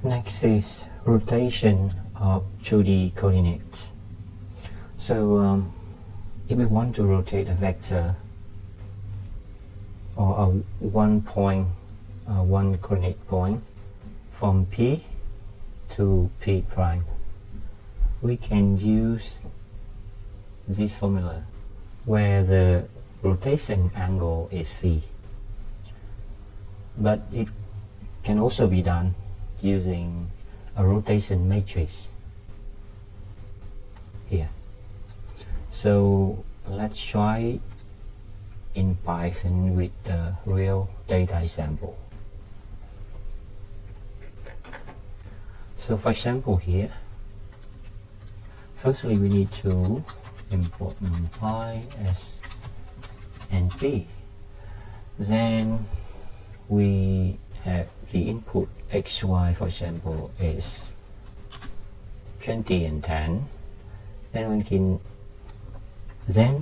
Next is rotation of 2D coordinates. So if we want to rotate a vector or a one coordinate point from P to P prime, we can use this formula where the rotation angle is phi. But it can also be done using a rotation matrix here. So let's try in Python with the real data example. So for example here, firstly we need to import numpy, s, and p. Then we have the input xy, for example, is 20 and 10. Then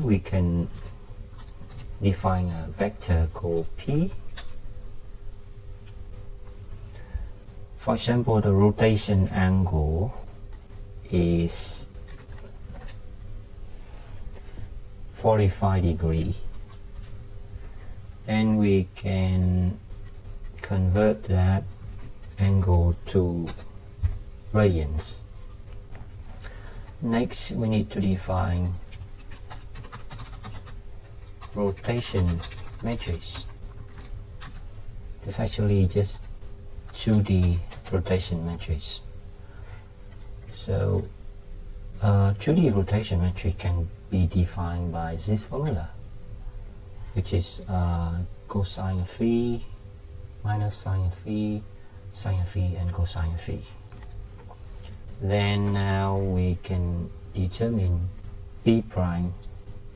we can define a vector called p. For example, the rotation angle is 45 degrees. Then we can convert that angle to radians. Next, we need to define rotation matrix. It's actually just 2D rotation matrix. So 2D rotation matrix can be defined by this formula, which is cosine of phi minus sine of phi, sine of phi, and cosine of phi. Then now we can determine p prime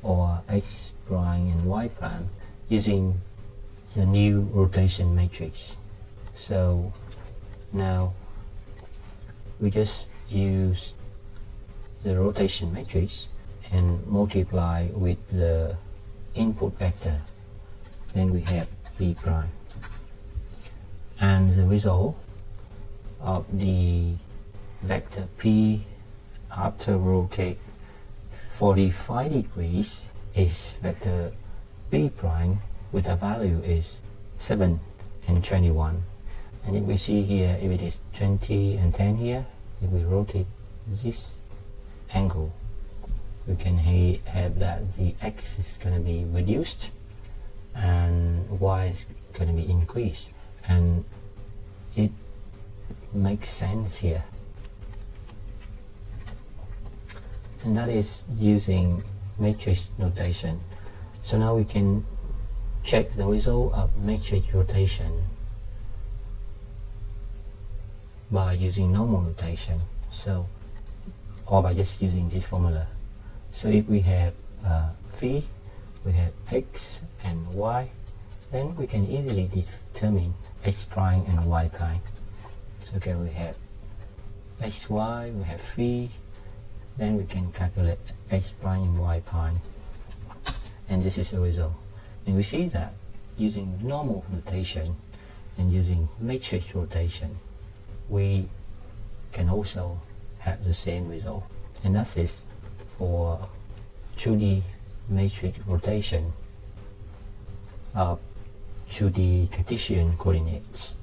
or x prime and y prime using the new rotation matrix. So now we just use the rotation matrix and multiply with the input vector. Then we have p prime. And the result of the vector p after rotate 45 degrees is vector p prime with a value is 7 and 21. And if we see here, if it is 20 and 10 here, if we rotate this angle, we can have that the x is going to be reduced and y is going to be increased, and it makes sense here. And that is using matrix notation. So now we can check the result of matrix rotation by using normal notation, so or by just using this formula. So if we have phi, we have x and y, then we can easily determine x prime and y prime. So okay, we have xy, we have phi, then we can calculate x prime and y prime, and this is the result. And we see that using normal notation and using matrix rotation, we can also have the same result. And that is for 2D matrix rotation of 2D Cartesian coordinates.